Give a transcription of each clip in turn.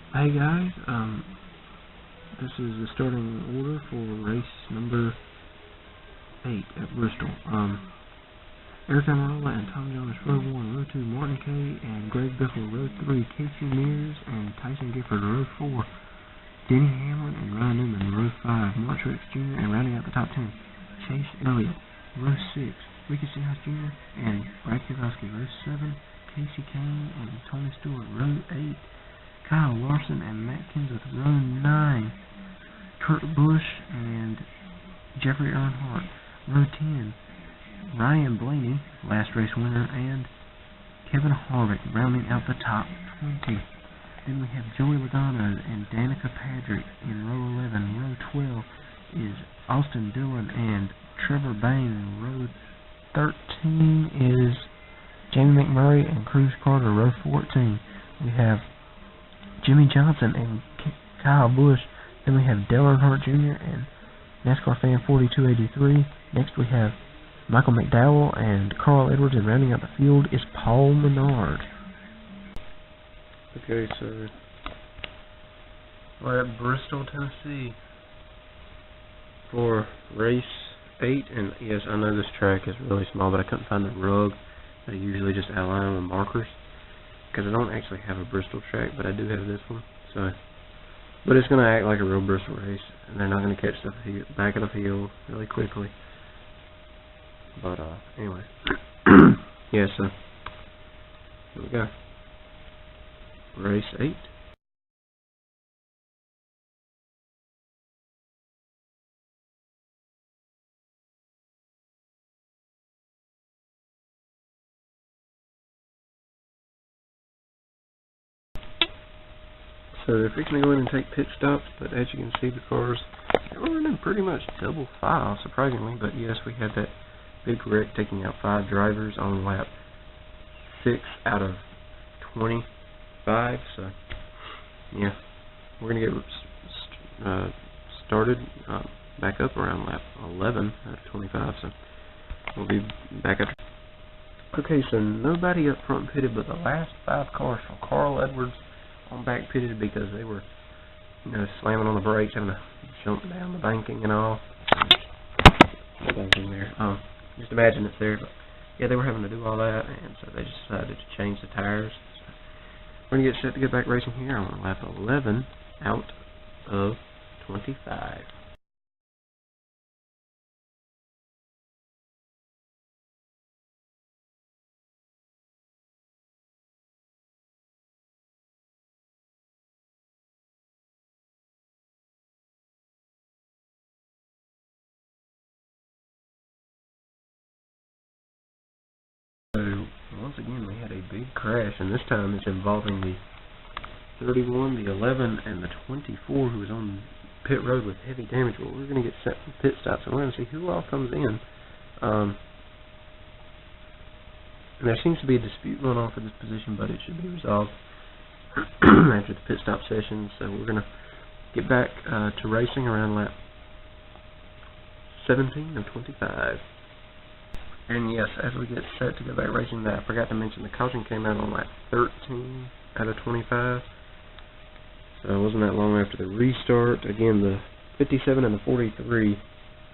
Hey guys, this is the starting order for race number 8 at Bristol. Eric Amarola and Tom Jones, row 1, row 2, Martin Kay and Greg Biffle, row 3, Casey Mears and Tyson Gifford, row 4, Denny Hamlin and Ryan Newman, row 5, Mark Truex Jr. and rounding out the top 10, Chase Elliott, row 6, Ricky Stenhouse Jr. and Brad Keselowski, row 7, Casey Kane and Tony Stewart, row 8, Kyle Larson and Matt Kenseth, row 9, Kurt Busch and Jeffrey Earnhardt, row 10, Ryan Blaney, last race winner, and Kevin Harvick rounding out the top 20. Then we have Joey Logano and Danica Patrick in row 11. Row 12 is Austin Dillon and Trevor Bayne. Row 13 is Jamie McMurray and Cruz Carter. Row 14 we have Jimmy Johnson and Kyle Busch. Then we have Dale Earnhardt Jr. and NASCAR Fan 4283. Next we have Michael McDowell and Carl Edwards, and rounding out the field is Paul Menard. Okay, so we're at Bristol, Tennessee for race 8, and yes, I know this track is really small, but I couldn't find the rug that I usually just outline with markers, because I don't actually have a Bristol track, but I do have this one. So, but it's going to act like a real Bristol race, and they're not going to catch the back of the field really quickly. But anyway, yeah. So here we go. Race 8. So they're fixing to go in and take pit stops, but as you can see, the cars are running pretty much double file, surprisingly. But yes, we had that big wreck taking out 5 drivers on lap 6 out of 25. So yeah, we're gonna get started back up around lap 11 out of 25. So we'll be back up. Okay, so nobody up front pitted, but the last 5 cars from Carl Edwards on back pitted because they were, slamming on the brakes, having to jump down the banking and all. The banking there. Just imagine it's there, but yeah, they were having to do all that, and so they just decided to change the tires. So we're gonna get set to get back racing here on lap 11 out of 25. So once again, we had a big crash, and this time it's involving the 31, the 11, and the 24 who was on pit road with heavy damage. Well, we're going to get set for pit stops, and we're going to see who all comes in. And there seems to be a dispute going on for this position, but it should be resolved after the pit stop session. So we're going to get back to racing around lap 17 of 25. And yes, as we get set to go back racing, that I forgot to mention the caution came out on lap 13 out of 25. So it wasn't that long after the restart. Again, the 57 and the 43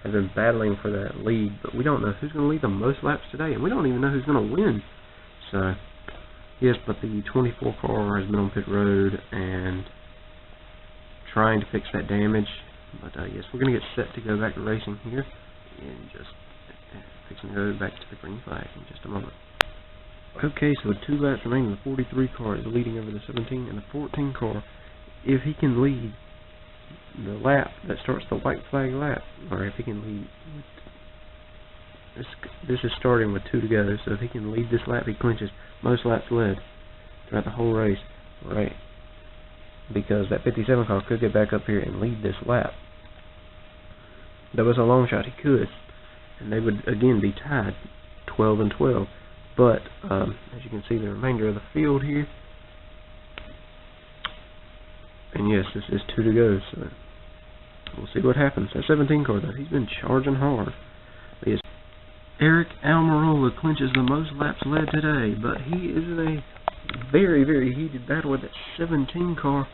have been battling for that lead, but we don't know who's going to lead the most laps today, and we don't even know who's going to win. So yes, but the 24 car has been on pit road and trying to fix that damage. But yes, we're going to get set to go back to racing here in just fixing to go back to the green flag in just a moment. Okay, so with 2 laps remaining, the 43 car is leading over the 17 and the 14 car. If he can lead the lap that starts the white flag lap, or if he can lead, this is starting with 2 to go, so if he can lead this lap, he clinches most laps led throughout the whole race, right? Because that 57 car could get back up here and lead this lap. That was a long shot, he could. And they would again be tied 12 and 12, but as you can see, the remainder of the field here, and yes, this is 2 to go, so we'll see what happens. That 17 car, though, he's been charging hard. Yes, Eric Almirola clinches the most laps led today, but he is in a very, very heated battle with that 17 car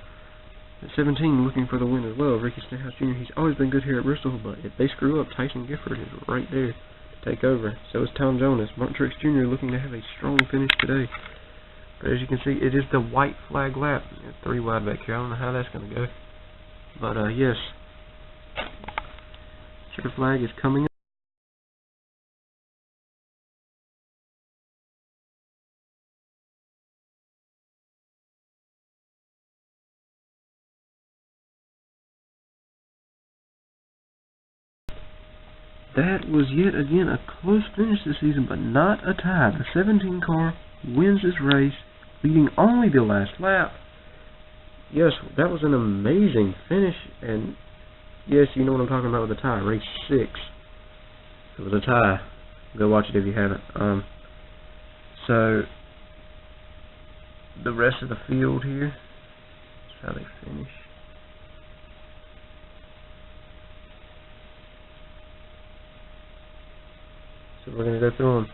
At 17, looking for the win as well. Ricky Stenhouse Jr. He's always been good here at Bristol, but if they screw up, Tyson Gifford is right there to take over. So is Tom Jonas. Martin Truex Jr. looking to have a strong finish today. But as you can see, it is the white flag lap. 3 wide back here. I don't know how that's going to go. But, yes. Checker flag is coming up. That was yet again a close finish this season, but not a tie. The 17 car wins this race, leading only the last lap. Yes, that was an amazing finish, and yes, you know what I'm talking about with the tie. Race 6. It was a tie. Go watch it if you haven't. So, the rest of the field here, that's how they finish. So we're going to go through them.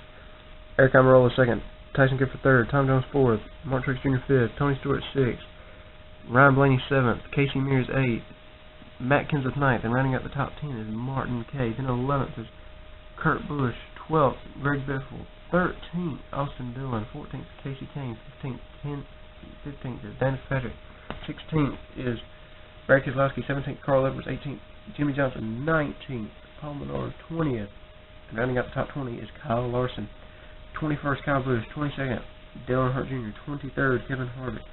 Eric Almirola 2nd, Tyson Gifford 3rd, Tom Jones 4th, Martin Truex Jr. 5th, Tony Stewart 6th, Ryan Blaney 7th, Casey Mears 8th, Matt Kenseth 9th, and rounding out the top 10 is Martin Kay. Then 11th is Kurt Busch, 12th, Greg Biffle, 13th, Austin Dillon, 14th, Casey Kane, 15th is Dan Patrick, 16th is Brad Keselowski, 17th, Carl Edwards, 18th, Jimmy Johnson, 19th, Paul Menard, 20th, and rounding out the top 20 is Kyle Larson, 21st, Kyle Busch, 22nd, Dale Earnhardt Jr., 23rd, Kevin Harvick,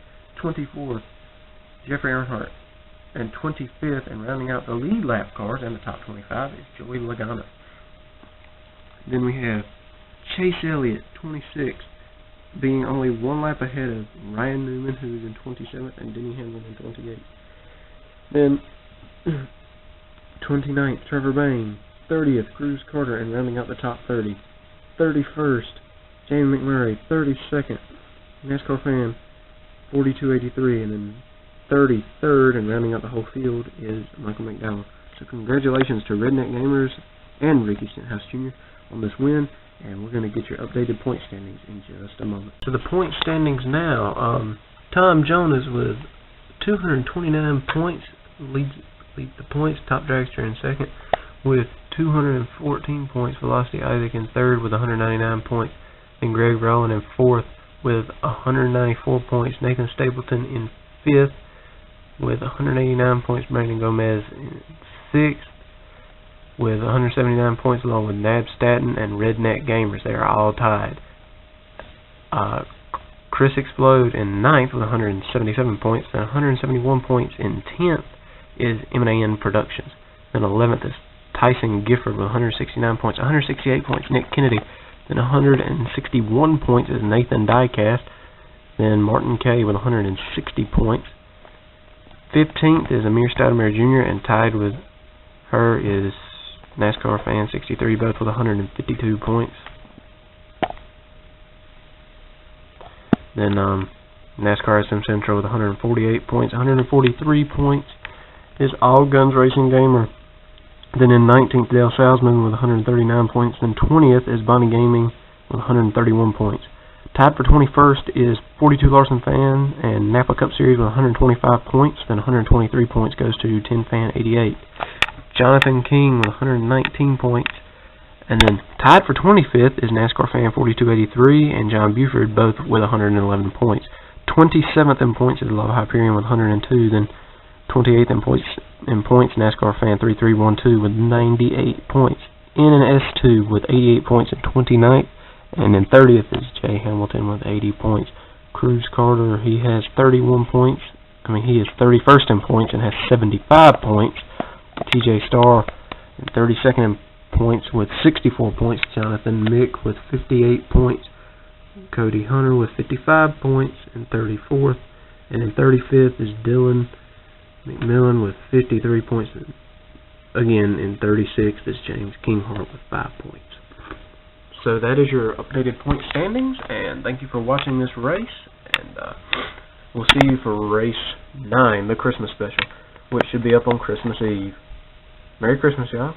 24th, Jeffrey Earnhardt, and 25th, and rounding out the lead lap cars and the top 25 is Joey Logano. Then we have Chase Elliott, 26th, being only 1 lap ahead of Ryan Newman, who is in 27th, and Denny Hamlin in 28th. Then 29th, Trevor Bayne, 30th, Cruz Carter, and rounding out the top 30. 31st, Jamie McMurray, 32nd, NASCAR fan, 4283, and then 33rd, and rounding out the whole field is Michael McDowell. So congratulations to Redneck Gamers and Ricky Stenhouse Jr. on this win, and we're going to get your updated point standings in just a moment. So the point standings now, Tom Jonas with 229 points leads the points, top dragster in 2nd with 214 points, Velocity Isaac in 3rd with 199 points, and Greg Rowland in 4th with 194 points, Nathan Stapleton in 5th with 189 points, Brandon Gomez in 6th with 179 points, along with Nab Staten and Redneck Gamers. They are all tied. Chris Explode in 9th with 177 points, and 171 points in 10th is M&AN Productions. Then 11th is Tyson Gifford with 169 points, 168 points, Nick Kennedy. Then 161 points is Nathan Diecast. Then Martin Kay with 160 points. 15th is Amir Stoudemire Jr., and tied with her is NASCAR Fan 63, both with 152 points. Then NASCAR SM Central with 148 points. 143 points is All Guns Racing Gamer. Then in 19th, Dale Salzman with 139 points. Then 20th is Bonnie Gaming with 131 points. Tied for 21st is 42 Larson Fan and Napa Cup Series with 125 points. Then 123 points goes to 10 Fan 88. Jonathan King with 119 points. And then tied for 25th is NASCAR Fan 4283 and John Buford, both with 111 points. 27th in points is Love Hyperion with 102. Then 28th in points, NASCAR Fan 3312 with 98 points. In an S2 with 88 points at 29th. And then 30th is Jay Hamilton with 80 points. Cruz Carter, he has 31 points. He is 31st in points and has 75 points. TJ Starr in 32nd in points with 64 points. Jonathan Mick with 58 points. Cody Hunter with 55 points in 34th. And in 35th is Dylan McMillan with 53 points. Again, in 36th is James Kinghart with 5 points. So that is your updated point standings, and thank you for watching this race, and we'll see you for race 9, the Christmas special, which should be up on Christmas Eve. Merry Christmas, y'all.